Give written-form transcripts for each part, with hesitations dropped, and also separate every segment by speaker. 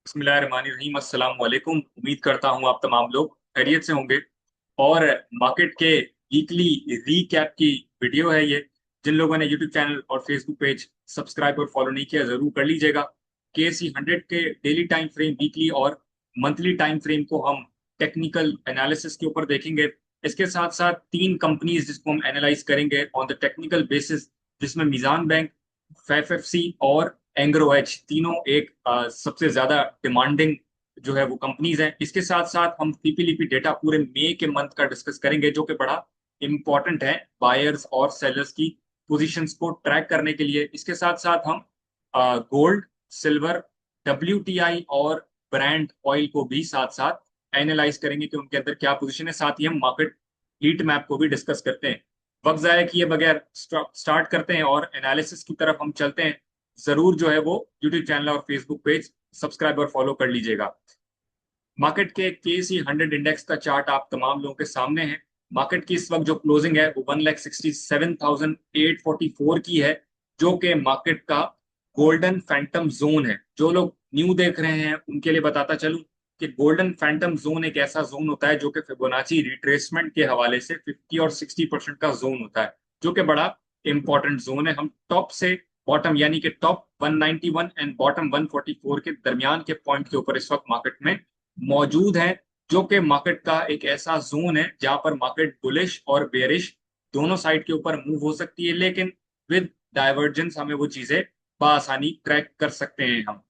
Speaker 1: बिस्मिल्लाहिर्रहमानिर्रहीम। अस्सलाम वालेकुम। उम्मीद करता हूँ आप तमाम लोग खैरियत से होंगे। और मार्केट के वीकली रीकैप की वीडियो है ये। जिन लोगों ने यूट्यूब चैनल और फेसबुक पेज सब्सक्राइब और फॉलो नहीं किया जरूर कर लीजिएगा। KC 100 के डेली टाइम फ्रेम, वीकली और मंथली टाइम फ्रेम को हम टेक्निकल एनालिसिस के ऊपर देखेंगे। इसके साथ साथ तीन कंपनीज जिसको हम एनालाइज करेंगे ऑन द टेक्निकल बेसिस, जिसमें मीजान बैंक, FFC और एंग्रो एच, तीनों एक सबसे ज्यादा डिमांडिंग जो है वो कंपनीज हैं। इसके साथ साथ हम पीपीलीपी डेटा पूरे मई के मंथ का डिस्कस करेंगे, जो कि बड़ा इंपॉर्टेंट है बायर्स और सेलर्स की पोजीशंस को ट्रैक करने के लिए। इसके साथ साथ हम गोल्ड, सिल्वर, WTI और ब्रांड ऑयल को भी साथ साथ एनालाइज करेंगे कि उनके अंदर क्या पोजीशन है। साथ ही हम मार्केट हीट मैप को भी डिस्कस करते हैं। वक्त जाया किए बगैर स्टार्ट करते हैं और एनालिसिस की तरफ हम चलते हैं। जरूर जो है वो यूट्यूब चैनल और फेसबुक पेज सब्सक्राइब और फॉलो कर लीजिएगा। मार्केट के KC 100 इंडेक्स का चार्ट आप तमाम लोगों के सामने है। मार्केट की इस वक्त जो क्लोजिंग है वो 1,67,844 की है, जो कि मार्केट का गोल्डन फैंटम जोन है। जो लोग न्यू देख रहे हैं उनके लिए बताता चलूं कि गोल्डन फैंटम जोन एक ऐसा जोन होता है जो कि फिबोनाची रिट्रेसमेंट के हवाले से 50 और 60% का जोन होता है, जो कि बड़ा इंपॉर्टेंट जोन है। हम टॉप से बॉटम यानी कि टॉप 191 एंड बॉटम 144 के दरमियान के पॉइंट के ऊपर इस वक्त मार्केट में मौजूद है, जो कि मार्केट का एक ऐसा जोन है जहां पर मार्केट बुलिश और बेरिश दोनों साइड के ऊपर मूव हो सकती है, लेकिन विद डाइवर्जेंस हमें वो चीजें बआसानी ट्रैक कर सकते हैं हम।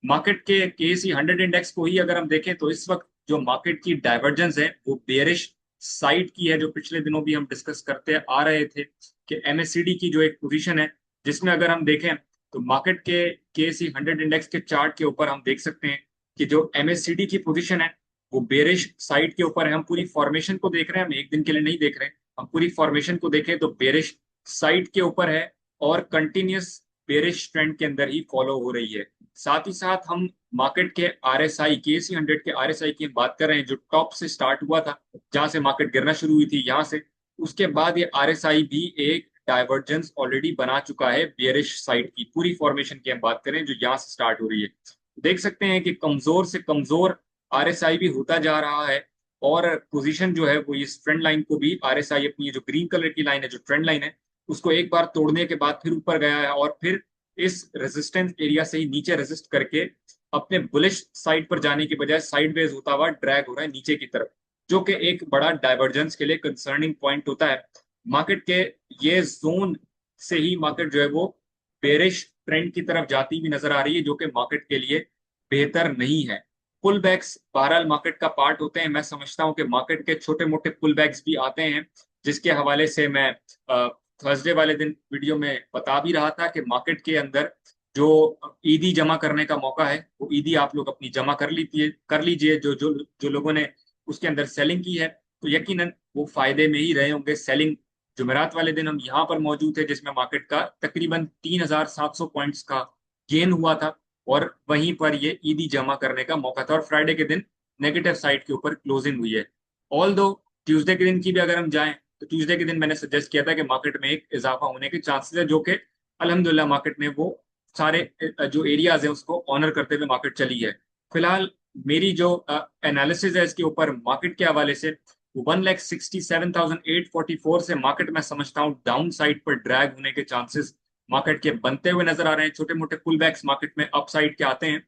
Speaker 1: मार्केट के KC 100 इंडेक्स को ही अगर हम देखें तो इस वक्त जो मार्केट की डाइवर्जेंस है वो बेरिश साइड की है, जो पिछले दिनों भी हम डिस्कस करते आ रहे थे कि MACD की जो एक पोजीशन है, जिसमें अगर हम देखें तो मार्केट के KC 100 इंडेक्स के चार्ट के ऊपर हम देख सकते हैं कि जो MACD की पोजीशन है वो बेरिश साइड के ऊपर है। हम पूरी फॉर्मेशन को देख रहे हैं, हम एक दिन के लिए नहीं देख रहे हैं। हम पूरी फॉर्मेशन को देखें तो बेरिश साइड के ऊपर है और कंटिन्यूस बेरिश ट्रेंड के अंदर ही फॉलो हो रही है। साथ ही साथ हम मार्केट के RSI, KC 100 के RSI की बात कर रहे हैं, जो टॉप से स्टार्ट हुआ था, जहां से मार्केट गिरना शुरू हुई थी यहां से। उसके बाद ये RSI भी एक डाइवर्जेंस ऑलरेडी बना चुका है बेरिश साइड की। पूरी फॉर्मेशन की हम बात करें जो यहाँ से स्टार्ट हो रही है, देख सकते हैं कि कमजोर से कमजोर RSI भी होता जा रहा है। और पोजीशन जो है वो इस ट्रेंड लाइन को भी RSI अपनी ये जो ग्रीन कलर की लाइन है, जो ट्रेंड लाइन है, उसको एक बार तोड़ने के बाद फिर ऊपर गया है और फिर इस रेजिस्टेंस एरिया से ही नीचे रेजिस्ट करके अपने बुलिश साइड पर जाने की बजाय साइडवेज होता हुआ ड्रैग हो रहा है नीचे की तरफ, जो कि एक बड़ा डाइवर्जेंस के लिए कंसर्निंग पॉइंट होता है। मार्केट के ये जोन से ही मार्केट जो है वो बेरिश ट्रेंड की तरफ जाती हुई नजर आ रही है, जो कि मार्केट के लिए बेहतर नहीं है। पुल बैक्स बहरहाल मार्केट का पार्ट होते हैं। मैं समझता हूं कि मार्केट के छोटे मोटे पुल बैक्स भी आते हैं, जिसके हवाले से मैं थर्सडे वाले दिन वीडियो में बता भी रहा था कि मार्केट के अंदर जो ईदी जमा करने का मौका है वो ईदी आप लोग अपनी जमा कर लीजिए। जो जो जो लोगों ने उसके अंदर सेलिंग की है तो यकीनन वो फायदे में ही रहे होंगे। सेलिंग जुमेरात वाले दिन हम यहाँ पर मौजूद थे, जिसमें मार्केट का तकरीबन 3,700 पॉइंट्स का गेन हुआ था और वहीं पर ये ईदी जमा करने का मौका था। और फ्राइडे के दिन नेगेटिव साइड के ऊपर क्लोजिंग हुई है। ऑल दो ट्यूसडे के दिन की भी अगर हम जाएं तो ट्यूसडे के दिन मैंने सजेस्ट किया था कि मार्केट में एक इजाफा होने के चांसेस है, जो कि अल्हम्दुलिल्लाह मार्केट ने वो सारे जो एरियाज हैं उसको ऑनर करते हुए मार्केट चली है। फिलहाल मेरी जो एनालिसिस है इसके ऊपर मार्केट के हवाले से 1,67,844 से मार्केट मैं समझता हूँ डाउन साइड पर ड्रैग होने के चांसेस मार्केट के बनते हुए नजर आ रहे हैं। छोटे मोटे पुल बैक्स मार्केट में अप साइड के आते हैं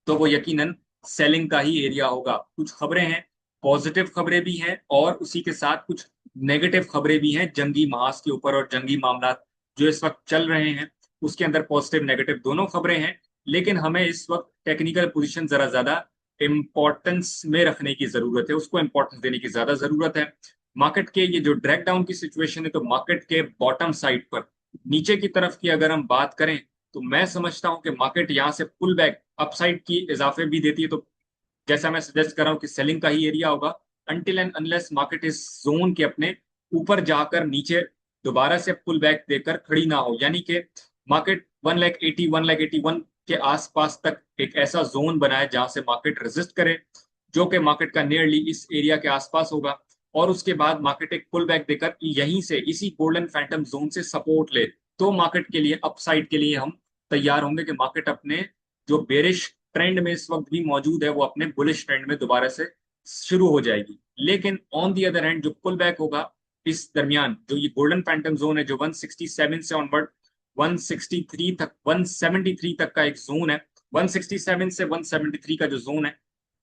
Speaker 1: तो वो यकीनन सेलिंग का ही एरिया होगा। कुछ खबरें हैं, पॉजिटिव खबरें भी हैं और उसी के साथ कुछ नेगेटिव खबरें भी हैं जंगी महाज के ऊपर और जंगी मामला जो इस वक्त चल रहे हैं उसके अंदर पॉजिटिव नेगेटिव दोनों खबरें हैं। लेकिन हमें इस वक्त टेक्निकल पोजीशन जरा ज्यादा इंपॉर्टेंस में रखने की जरूरत है, उसको इंपॉर्टेंस देने की ज्यादा जरूरत है। मार्केट के ये जो ड्रैग डाउन की सिचुएशन है तो मार्केट के बॉटम साइड पर नीचे की तरफ की अगर हम बात करें तो मैं समझता हूं कि मार्केट यहां से पुल बैक अपसाइड की इजाफे भी देती है। तो जैसा मैं सजेस्ट कर रहा हूं कि सेलिंग का ही एरिया होगा अनटिल एंड अनलेस मार्केट इस जोन के अपने ऊपर जाकर नीचे दोबारा से पुल बैक देकर खड़ी ना हो, यानी कि मार्केट 1,80,000 1,81,000 के आसपास तक एक ऐसा जोन बनाए जहां से मार्केट रेजिस्ट करे, जो कि मार्केट का नियरली इस एरिया के आसपास होगा। और उसके बाद मार्केट एक पुल बैक देकर यहीं से इसी गोल्डन फैंटम जोन से सपोर्ट ले, तो मार्केट के लिए अपसाइड के लिए हम तैयार होंगे कि मार्केट अपने जो बेरिश ट्रेंड में इस वक्त भी मौजूद है वो अपने बुलिश ट्रेंड में दोबारा से शुरू हो जाएगी। लेकिन ऑन दी अदर हैंड जो पुल बैक होगा इस दरमियान, जो ये गोल्डन फैंटम जोन है जो 167 से ऑनवर्ड 163 तक 173 तक का एक जोन है, 167 से 173 का जो जोन है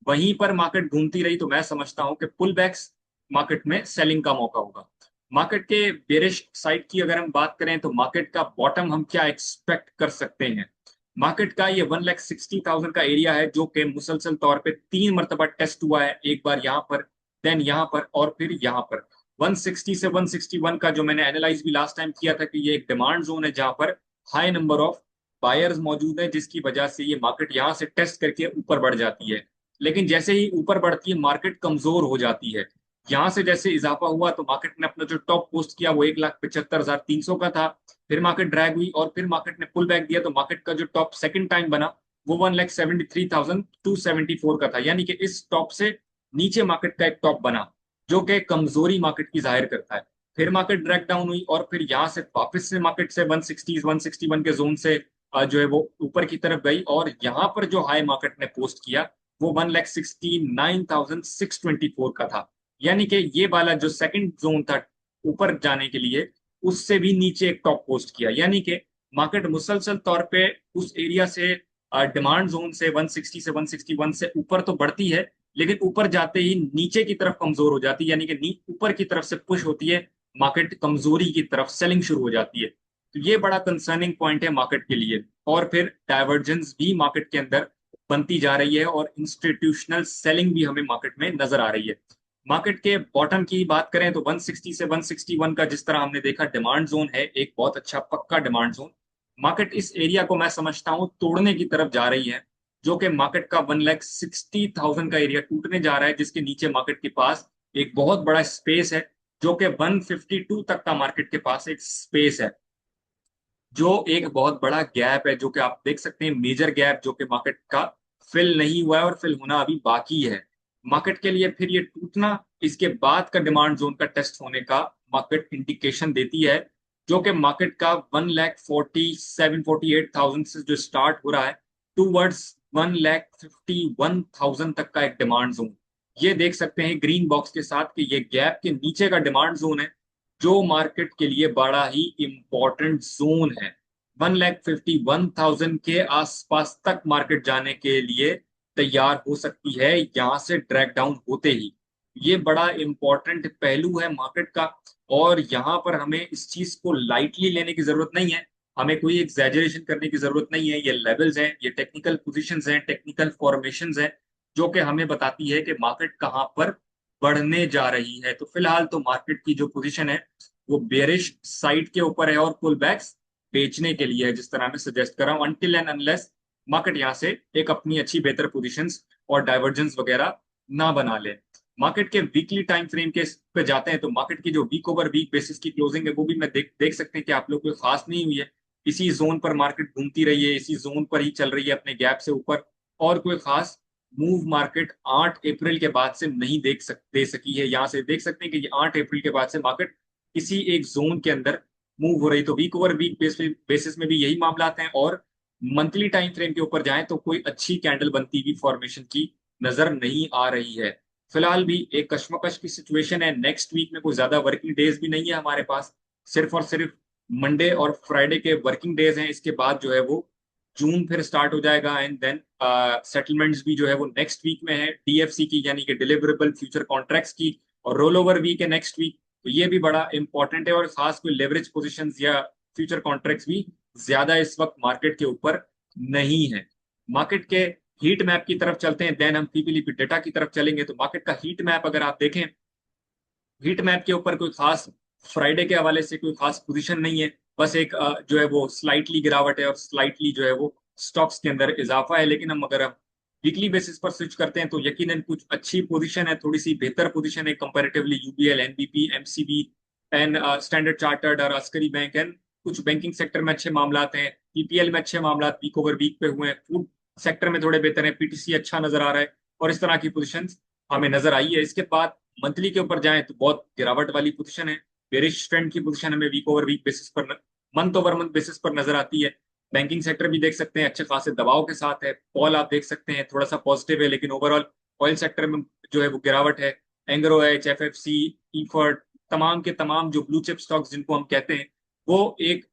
Speaker 1: वहीं पर मार्केट घूमती रही तो मैं समझता हूं कि पुल बैक्स मार्केट में सेलिंग का मौका होगा। मार्केट के बेरिश साइड की अगर हम बात करें तो मार्केट का बॉटम हम क्या एक्सपेक्ट कर सकते हैं। मार्केट का ये 1,60,000 का एरिया है जो कि मुसलसल तौर पे 3 मरतबा टेस्ट हुआ है, एक बार यहाँ पर, देन यहाँ पर और फिर यहाँ पर। 160 से 161 का जो मैंने एनालाइज भी लास्ट टाइम किया था कि ये एक डिमांड जोन है जहां पर हाई नंबर ऑफ बायर्स मौजूद है, जिसकी वजह से ये मार्केट यहाँ से टेस्ट करके ऊपर बढ़ जाती है। लेकिन जैसे ही ऊपर बढ़ती है मार्केट कमजोर हो जाती है। यहां से जैसे इजाफा हुआ तो मार्केट ने अपना जो टॉप पोस्ट किया वो 1,75,300 का था। फिर मार्केट ड्रैग हुई और फिर मार्केट ने पुल बैक दिया तो मार्केट का जो टॉप सेकंड टाइम बना वो 1,73,274 का था, यानी कि इस टॉप से नीचे मार्केट का एक टॉप बना जो कि कमजोरी मार्केट की जाहिर करता है। फिर मार्केट ड्रैग डाउन हुई और फिर यहां से वापस से मार्केट से 160 161 के जोन से जो है वो ऊपर की तरफ गई और यहां पर जो हाई मार्केट ने पोस्ट किया वो 1,69,624 का था। यानी कि ये वाला जो सेकंड जोन था ऊपर जाने के लिए उससे भी नीचे एक टॉप पोस्ट किया, यानी कि मार्केट मुसलसल तौर पे उस एरिया से डिमांड जोन से 160 से 161 से ऊपर तो बढ़ती है लेकिन ऊपर जाते ही नीचे की तरफ कमजोर हो जाती है, यानी कि ऊपर की तरफ से पुश होती है, मार्केट कमजोरी की तरफ सेलिंग शुरू हो जाती है। तो ये बड़ा कंसर्निंग पॉइंट है मार्केट के लिए। और फिर डाइवर्जेंस भी मार्केट के अंदर बनती जा रही है और इंस्टीट्यूशनल सेलिंग भी हमें मार्केट में नजर आ रही है। मार्केट के बॉटम की बात करें तो 160 से 161 का जिस तरह हमने देखा डिमांड जोन है, एक बहुत अच्छा पक्का डिमांड जोन। मार्केट इस एरिया को मैं समझता हूं तोड़ने की तरफ जा रही है, जो कि मार्केट का 1,60,000 का एरिया टूटने जा रहा है, जिसके नीचे मार्केट के पास एक बहुत बड़ा स्पेस है जो कि 152 तक का मार्केट के पास एक स्पेस है, जो एक बहुत बड़ा गैप है जो कि आप देख सकते हैं, मेजर गैप जो कि मार्केट का फिल नहीं हुआ है और फिल होना अभी बाकी है। मार्केट के लिए फिर ये टूटना इसके बाद का डिमांड जोन का टेस्ट होने का मार्केट इंडिकेशन देती है, जो कि मार्केट का 1,47,48,000 से जो स्टार्ट हो रहा है टूवर्ड्स 1,51,000 तक का एक डिमांड जोन। ये देख सकते हैं ग्रीन बॉक्स के साथ कि ये गैप के नीचे का डिमांड जोन है जो मार्केट के लिए बड़ा ही इंपॉर्टेंट जोन है। 1,51,000 के आसपास तक मार्केट जाने के लिए तैयार हो सकती है यहां से ड्रैग डाउन होते ही। ये बड़ा इंपॉर्टेंट पहलू है मार्केट का और यहाँ पर हमें इस चीज को लाइटली लेने की जरूरत नहीं है, हमें कोई एग्जैजरेशन करने की जरूरत नहीं है। ये लेवल्स हैं, ये टेक्निकल पोजीशंस हैं, टेक्निकल फॉर्मेशंस हैं जो कि हमें बताती है कि मार्केट कहाँ पर बढ़ने जा रही है। तो फिलहाल तो मार्केट की जो पोजीशन है वो बेरिश साइड के ऊपर है और पुल बैक्स बेचने के लिए है, जिस तरह मैं सजेस्ट कर रहा हूं, अनटिल एंड अनलेस मार्केट यहाँ से एक अपनी अच्छी बेहतर पोजीशंस और डाइवर्जेंस वगैरह ना बना ले। मार्केट के वीकली टाइम फ्रेम के पे जाते हैं तो मार्केट की जो वीक ओवर वीक बेसिस की क्लोजिंग है वो भी मैं देख सकते हैं कि आप लोग कोई खास नहीं हुई है। इसी जोन पर मार्केट घूमती रही है, इसी जोन पर ही चल रही है अपने गैप से ऊपर, और कोई खास मूव मार्केट 8 अप्रैल के बाद से नहीं दे सकी है। यहां से देख सकते हैं कि ये 8 अप्रैल के बाद से मार्केट किसी एक जोन के अंदर मूव हो रही, तो वीक ओवर वीक बेसिस में भी यही मामला हैं। और मंथली टाइम फ्रेम के ऊपर जाएं तो कोई अच्छी कैंडल बनती हुई फॉर्मेशन की नजर नहीं आ रही है। फिलहाल भी एक कश्मकश की सिचुएशन है। नेक्स्ट वीक में कोई ज्यादा वर्किंग डेज भी नहीं है हमारे पास, सिर्फ और सिर्फ मंडे और फ्राइडे के वर्किंग डेज हैं। इसके बाद जो है वो जून फिर स्टार्ट हो जाएगा एंड देन सेटलमेंट्स भी जो है वो नेक्स्ट वीक में है, डीएफसी की यानी कि डिलीवरेबल फ्यूचर कॉन्ट्रैक्ट्स की, और रोल ओवर वीक है नेक्स्ट वीक। तो ये भी बड़ा इंपॉर्टेंट है और खास कोई लेवरेज पोजीशंस या फ्यूचर कॉन्ट्रैक्ट्स भी ज्यादा इस वक्त मार्केट के ऊपर नहीं है। मार्केट के हीट मैप की तरफ चलते हैं, देन हम पीपीलीपी डेटा की तरफ चलेंगे। तो मार्केट का हीट मैप अगर आप देखें, हीट मैप के ऊपर कोई खास फ्राइडे के हवाले से कोई खास पोजीशन नहीं है, बस एक जो है वो स्लाइटली गिरावट है और स्लाइटली जो है वो स्टॉक्स के अंदर इजाफा है। लेकिन हम वीकली बेसिस पर स्विच करते हैं तो यकीनन कुछ अच्छी पोजीशन है, थोड़ी सी बेहतर पोजीशन है comparatively, UBL, NBP, MCB and standard chartered और अस्करी बैंक एंड कुछ बैंकिंग सेक्टर में अच्छे मामला हैं, पीपीएल में अच्छे मामला वीक ओवर वीक पे हुए हैं, फूड सेक्टर में थोड़े बेहतर है, पीटीसी अच्छा नजर आ रहा है और इस तरह की पोजीशन हमें नजर आई है। इसके बाद मंथली के ऊपर जाएं तो बहुत गिरावट वाली पोजीशन है, बेरिश ट्रेंड की पोजीशन हमें वीक ओवर वीक बेसिस पर, मंथ ओवर मंथ बेसिस पर नजर आती है। बैंकिंग सेक्टर भी देख सकते हैं अच्छे खासे दबाव के साथ है। पॉल आप देख सकते हैं थोड़ा सा पॉजिटिव है, लेकिन ओवरऑल ऑयल सेक्टर में जो है वो गिरावट है। एंग्रो एच, एफएफसी, ईफर्ट, तमाम के तमाम जो ब्लू चिप स्टॉक्स जिनको हम कहते हैं, वो एक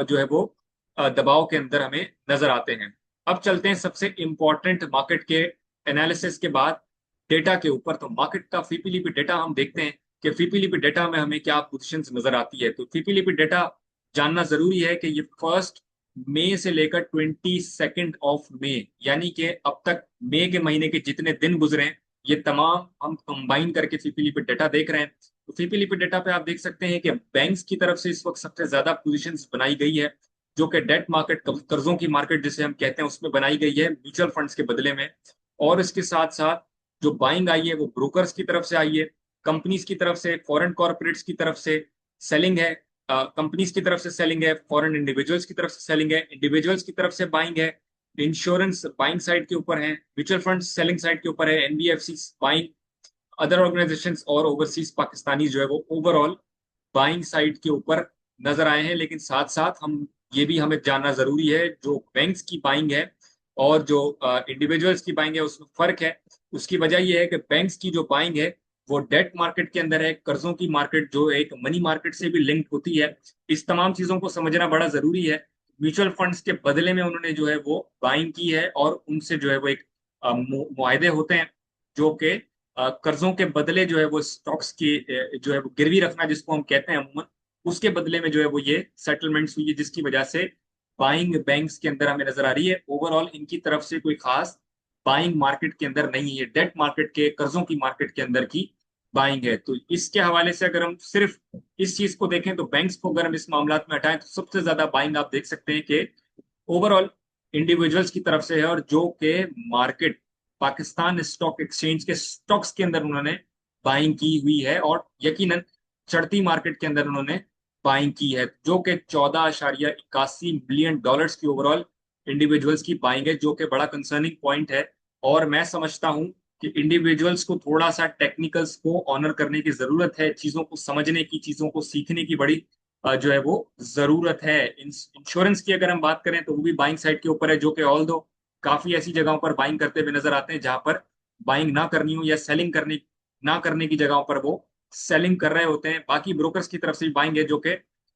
Speaker 1: जो है वो दबाव के अंदर हमें नजर आते हैं। अब चलते हैं सबसे इंपॉर्टेंट मार्केट के एनालिसिस के बाद डेटा के ऊपर। तो मार्केट का फीपीलीपी डेटा हम देखते हैं कि फीपीलीपी डेटा में हमें क्या पोजीशंस नजर आती है। तो फीपीलीपी डेटा जानना जरूरी है कि ये फर्स्ट मई से लेकर 22 मई, यानी कि अब तक मई के महीने के जितने दिन गुजरे हैं, ये तमाम हम कंबाइन करके फीपीलीपी डेटा देख रहे हैं। तो फीपीलीपी डेटा पे आप देख सकते हैं कि बैंक्स की तरफ से इस वक्त सबसे ज्यादा पोजीशंस बनाई गई है, जो कि डेट मार्केट, कर्जों की मार्केट जिसे हम कहते हैं, उसमें बनाई गई है म्यूचुअल फंड्स के बदले में। और इसके साथ साथ जो बाइंग आई है वो ब्रोकर्स की तरफ से आई है, कंपनीज की तरफ से, फॉरेन कॉर्पोरेट्स की तरफ से सेलिंग है, कंपनीज की तरफ से सेलिंग है, फॉरेन इंडिविजुअल्स की तरफ से सेलिंग है, इंडिविजुअल्स की तरफ से बाइंग है, इंश्योरेंस बाइंग साइड के ऊपर है, म्यूचुअल फंड सेलिंग साइड के ऊपर है, एनबीएफसी बाइंग, अदर ऑर्गेनाइजेशंस और ओवरसीज पाकिस्तानी जो है वो ओवरऑल बाइंग साइड के ऊपर नजर आए हैं। लेकिन साथ साथ हम ये भी हमें जानना जरूरी है, जो बैंक्स की बाइंग है और जो इंडिविजुअल्स की बाइंग है उसमें फर्क है। उसकी वजह यह है कि बैंक्स की जो बाइंग है वो डेट मार्केट के अंदर है, कर्जों की मार्केट जो एक मनी मार्केट से भी लिंक होती है। इस तमाम चीजों को समझना बड़ा जरूरी है। म्यूचुअल फंड्स के बदले में उन्होंने जो है वो बाइंग की है, और उनसे जो है वो एक मुआहदे होते हैं, जो कि कर्जों के बदले जो है वो स्टॉक्स की जो है वो गिरवी रखना जिसको हम कहते हैं अमूमन, उसके बदले में जो है वो ये सेटलमेंट्स हुई है, जिसकी वजह से बाइंग बैंक्स के अंदर हमें नजर आ रही है। ओवरऑल इनकी तरफ से कोई खास बाइंग मार्केट के अंदर नहीं है, डेट मार्केट के, कर्जों की मार्केट के अंदर की बाइंग है। तो इसके हवाले से अगर हम सिर्फ इस चीज को देखें, तो बैंक्स को अगर हम इस मामला में हटाएं, तो सबसे ज्यादा बाइंग आप देख सकते हैं कि ओवरऑल इंडिविजुअल्स की तरफ से है, और जो कि मार्केट पाकिस्तान स्टॉक एक्सचेंज के स्टॉक्स के अंदर उन्होंने बाइंग की हुई है, और यकीनन चढ़ती मार्केट के अंदर उन्होंने बाइंग की है, जो कि 14.81 बिलियन डॉलर्स की ओवरऑल इंडिविजुअल्स की बाइंग है, जो कि बड़ा कंसर्निंग पॉइंट है। और मैं समझता हूं कि इंडिविजुअल्स को थोड़ा सा टेक्निकल्स को ऑनर करने की जरूरत है, चीजों को समझने की, चीजों को सीखने की बड़ी जो है वो जरूरत है। इंश्योरेंस की अगर हम बात करें तो वो भी बाइंग साइड के ऊपर है, जो कि ऑल दो काफी ऐसी जगहों पर बाइंग करते हुए नजर आते हैं जहां पर बाइंग ना करनी हो, या सेलिंग करने ना करने की जगहों पर वो सेलिंग कर रहे होते हैं। बाकी ब्रोकर्स की तरफ से भी बाइंग है, जो कि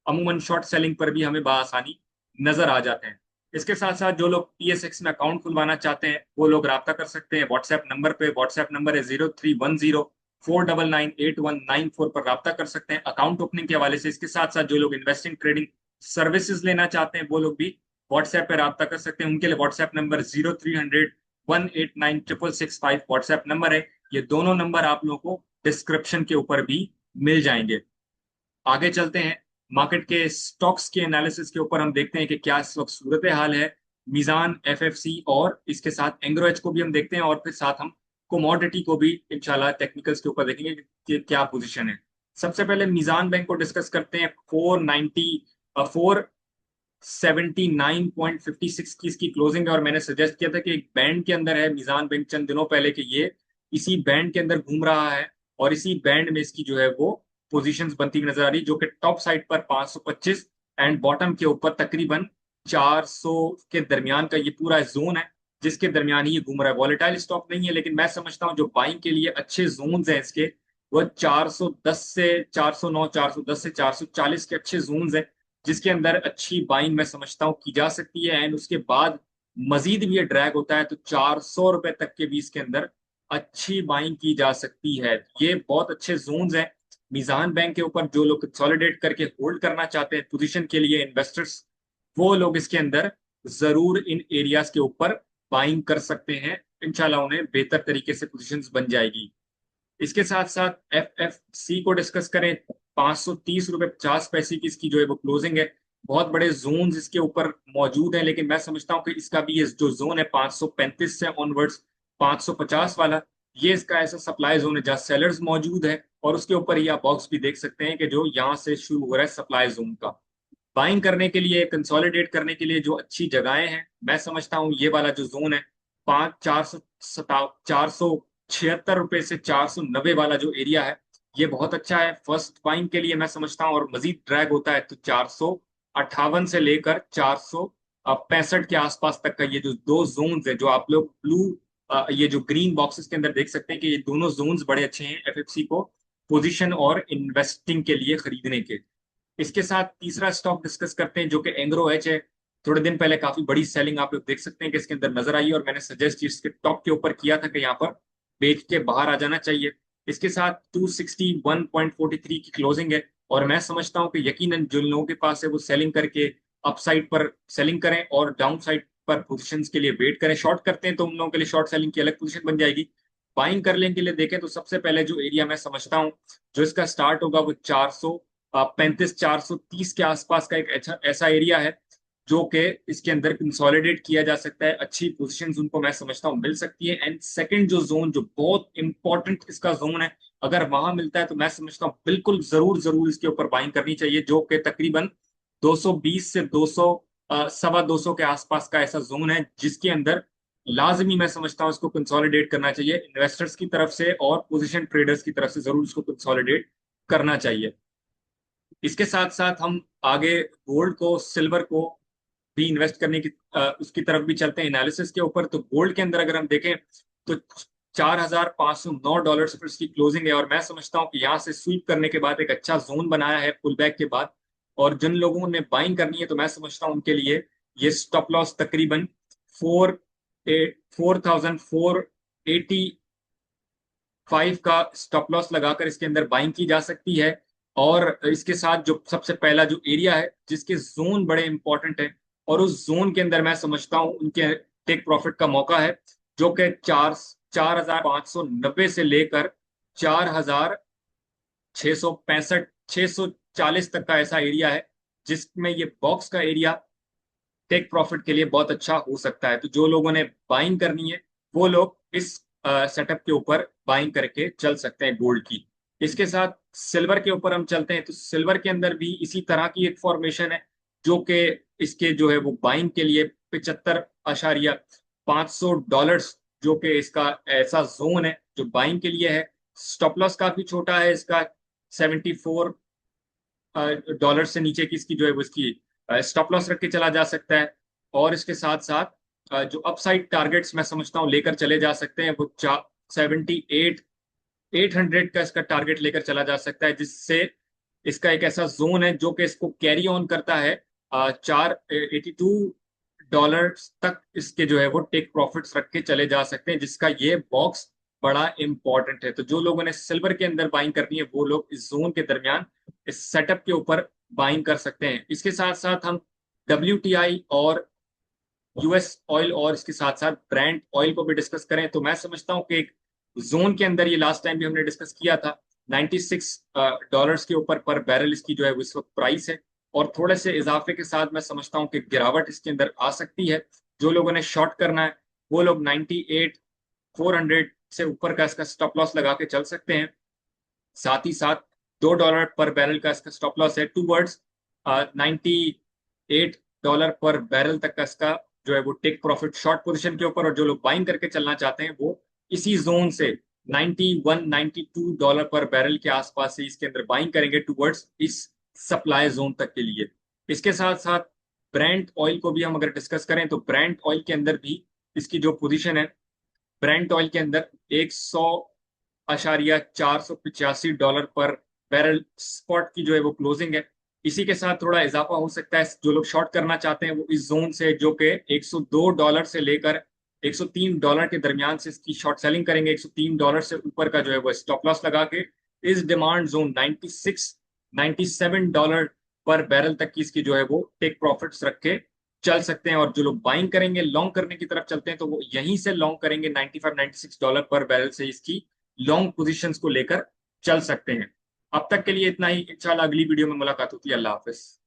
Speaker 1: अमूमन शॉर्ट सेलिंग पर भी हमें बासानी नजर आ जाते हैं। इसके साथ साथ जो लोग पीएसएक्स में अकाउंट खुलवाना चाहते हैं वो लोग राब्ता कर सकते हैं व्हाट्सएप नंबर पे। व्हाट्सएप नंबर है 0310 4998194 पर राब्ता कर सकते हैं अकाउंट ओपनिंग के हवाले से। इसके साथ साथ जो लोग इन्वेस्टिंग ट्रेडिंग सर्विसेज लेना चाहते हैं वो लोग भी व्हाट्सएप पे राब्ता कर सकते हैं। उनके लिए व्हाट्सएप नंबर 0300 189 665 व्हाट्सएप नंबर है। ये दोनों नंबर आप लोगों को डिस्क्रिप्शन के ऊपर भी मिल जाएंगे। आगे चलते हैं, मार्केट के स्टॉक्स के एनालिसिस के ऊपर हम देखते हैं कि क्या इस वक्त सूरत हाल है। मीजान, एफएफसी और इसके साथ एंग्रोएच को भी हम देखते हैं, और फिर साथ हम कोमोडिटी को भी इंशाल्लाह टेक्निकल्स के ऊपर देखेंगे कि क्या पोजीशन है। सबसे पहले मीजान बैंक को डिस्कस करते हैं। 479.56 की इसकी क्लोजिंग है, और मैंने सजेस्ट किया था कि एक बैंड के अंदर है मीजान बैंक चंद दिनों पहले, कि ये इसी बैंड के अंदर घूम रहा है, और इसी बैंड में इसकी जो है वो पोजीशंस बनती हुई नजर आ रही, जो कि टॉप साइड पर 525 एंड बॉटम के ऊपर तकरीबन 400 के दरमियान का ये पूरा जोन है, जिसके दरमियान ही ये घूम रहा है। वॉलेटाइल स्टॉक नहीं है, लेकिन मैं समझता हूँ जो बाइंग के लिए अच्छे जोन्स हैं इसके, वो 410 से 409, 410 से 440 के अच्छे जोन्स हैं, जिसके अंदर अच्छी बाइंग मैं समझता हूँ की जा सकती है। एंड उसके बाद मजीद भी ये ड्रैग होता है तो 400 रुपए तक के भी इसके अंदर अच्छी बाइंग की जा सकती है। ये बहुत अच्छे जोन्स हैं मीजान बैंक के ऊपर। जो लोग कंसोलिडेट करके होल्ड करना चाहते हैं पोजीशन के लिए इन्वेस्टर्स, वो लोग इसके अंदर जरूर इन एरियाज के ऊपर बाइंग कर सकते हैं। इंशाल्लाह उन्हें बेहतर तरीके से पोजीशंस बन जाएगी। इसके साथ साथ एफ एफ सी को डिस्कस करें, 530 रुपये 50 पैसे की इसकी जो है वो क्लोजिंग है। बहुत बड़े जोन इसके ऊपर मौजूद हैं, लेकिन मैं समझता हूँ कि इसका भी ये जो जोन है 535 से ऑनवर्ड्स 550 वाला, ये इसका ऐसा सप्लाई जोन है जहाँ सेलर्स मौजूद है, और उसके ऊपर ये आप बॉक्स भी देख सकते हैं कि जो यहाँ से शुरू हो रहा है सप्लाई जोन का। बाइंग करने के लिए, कंसोलिडेट करने के लिए जो अच्छी जगहें हैं, मैं समझता हूँ ये वाला जो जोन है 476 रुपए से 490 वाला जो एरिया है, ये बहुत अच्छा है फर्स्ट बाइंग के लिए मैं समझता हूँ। और मजीद ड्रैग होता है तो 458 से लेकर 65 के आसपास तक का ये जो दो जोन्स है, जो आप लोग ब्लू ये जो ग्रीन बॉक्सेस के अंदर देख सकते हैं कि ये दोनों जोन्स बड़े अच्छे हैं एफएफसी को पोजीशन और इन्वेस्टिंग के लिए खरीदने के। इसके साथ तीसरा स्टॉक डिस्कस करते हैं जो कि एंग्रो एच है। थोड़े दिन पहले काफी बड़ी सेलिंग आप लोग देख सकते हैं कि इसके अंदर नजर आई, और मैंने सजेस्ट इसके टॉप के ऊपर किया था कि यहाँ पर बेच के बाहर आ जाना चाहिए। इसके साथ 261.43 की क्लोजिंग है, और मैं समझता हूं कि यकीनन जिन लोगों के पास है वो सेलिंग करके अपसाइड पर सेलिंग करें और डाउन साइड पर पोजिशन के लिए वेट करें। शॉर्ट करते हैं तो उन लोगों के लिए शॉर्ट सेलिंग की अलग पोजिशन बन जाएगी। बाइंग करने के लिए देखें तो सबसे पहले जो एरिया मैं समझता हूँ जो इसका स्टार्ट होगा वो 435 430 के आसपास का एक ऐसा एरिया है जो कि इसके अंदर कंसोलिडेट किया जा सकता है। अच्छी पोजीशंस उनको मैं समझता हूँ मिल सकती है। एंड सेकंड जो जोन जो बहुत इंपॉर्टेंट इसका जोन है, अगर वहां मिलता है तो मैं समझता हूँ बिल्कुल जरूर जरूर इसके ऊपर बाइंग करनी चाहिए, जो कि तकरीबन 220 से 200 सवा 200 के आसपास का ऐसा जोन है जिसके अंदर लाजमी मैं समझता हूँ इसको कंसोलिडेट करना चाहिए इन्वेस्टर्स की तरफ से, और पोजीशन ट्रेडर्स की तरफ से जरूर इसको कंसोलिडेट करना चाहिए। इसके साथ साथ हम आगे गोल्ड को सिल्वर को भी इन्वेस्ट करने की उसकी तरफ भी चलते हैं एनालिसिस के ऊपर। तो गोल्ड के अंदर अगर हम देखें तो $4,509 पर इसकी क्लोजिंग है, और मैं समझता हूं कि यहाँ से स्वीप करने के बाद एक अच्छा जोन बनाया है पुल बैक के बाद। और जिन लोगों ने बाइंग करनी है तो मैं समझता हूं उनके लिए ये स्टॉप लॉस तकरीबन 4,485 का स्टॉप लॉस लगाकर इसके अंदर बाइंग की जा सकती है। और इसके साथ जो सबसे पहला जो एरिया है जिसके जोन बड़े इंपॉर्टेंट है, और उस जोन के अंदर मैं समझता हूं उनके टेक प्रॉफिट का मौका है, जो कि 4,590 से लेकर 4,665 640 तक का ऐसा एरिया है जिसमें ये बॉक्स का एरिया टेक प्रॉफिट के लिए बहुत अच्छा हो सकता है। तो जो लोगों ने बाइंग करनी है वो लोग इस सेटअप के ऊपर बाइंग करके चल सकते हैं गोल्ड की। इसके साथ सिल्वर के ऊपर हम चलते हैं तो सिल्वर के अंदर भी इसी तरह की एक फॉर्मेशन है, जो कि इसके जो है वो बाइंग के लिए 75,500 डॉलर्स, जो कि इसका ऐसा जोन है जो बाइंग के लिए है। स्टॉप लॉस काफी छोटा है इसका, $74 से नीचे की इसकी जो है वो इसकी स्टॉप लॉस रख के चला जा सकता है। और इसके साथ साथ जो अपसाइड टारगेट्स मैं समझता हूँ लेकर चले जा सकते हैं वो 78 का इसका टारगेट लेकर चला जा सकता है, जिससे इसका एक ऐसा जोन है जो कि इसको कैरी ऑन करता है 482 डॉलर तक इसके जो है वो टेक प्रॉफिट्स रख के चले जा सकते हैं, जिसका ये बॉक्स बड़ा इंपॉर्टेंट है। तो जो लोगों ने सिल्वर के अंदर बाइंग करनी है वो लोग इस जोन के दरमियान इस सेटअप के ऊपर बाइंग कर सकते हैं। इसके साथ साथ हम WTI और यूएस ऑयल और इसके साथ साथ ब्रांड ऑयल को भी डिस्कस करें तो मैं समझता हूं कि एक जोन के अंदर, ये लास्ट टाइम भी हमने डिस्कस किया था, $96 के ऊपर पर बैरल इसकी जो है वो इस वक्त प्राइस है। और थोड़े से इजाफे के साथ मैं समझता हूं कि गिरावट इसके अंदर आ सकती है। जो लोगों ने शॉर्ट करना है वो लोग 98,400 से ऊपर का इसका स्टॉप लॉस लगा के चल सकते हैं। साथ ही साथ $2 पर बैरल का इसका स्टॉप लॉस है टूवर्ड्स 98 पर बैरल तक का इसका जो है वो टेक प्रॉफिट शॉर्ट पोजीशन के ऊपर। और जो लोग बाइंग करके चलना चाहते हैं वो इसी जोन से 92 पर बैरल के आसपास से इसके अंदर बाइंग करेंगे टूवर्ड्स इस सप्लाई जोन तक के लिए। इसके साथ साथ ब्रांड ऑयल को भी हम अगर डिस्कस करें तो ब्रांड ऑयल के अंदर भी इसकी जो पोजीशन है, ब्रेंट ऑयल के अंदर 100,485 पर बैरल स्पॉट की जो है वो क्लोजिंग है। इसी के साथ थोड़ा इजाफा हो सकता है, जो लोग शॉर्ट करना चाहते हैं वो इस जोन से जो कि $102 से लेकर $103 के दरमियान से इसकी शॉर्ट सेलिंग करेंगे। $103 से ऊपर का जो है वो स्टॉप लॉस लगा के इस डिमांड जोन 97 पर बैरल तक की इसकी जो है वो टेक प्रॉफिट्स रख के चल सकते हैं। और जो लोग बाइंग करेंगे लॉन्ग करने की तरफ चलते हैं तो वो यहीं से लॉन्ग करेंगे, $95 96 पर बैरल से इसकी लॉन्ग पोजीशंस को लेकर चल सकते हैं। अब तक के लिए इतना ही, इंशाल्लाह अगली वीडियो में मुलाकात होती है। अल्लाह हाफिज।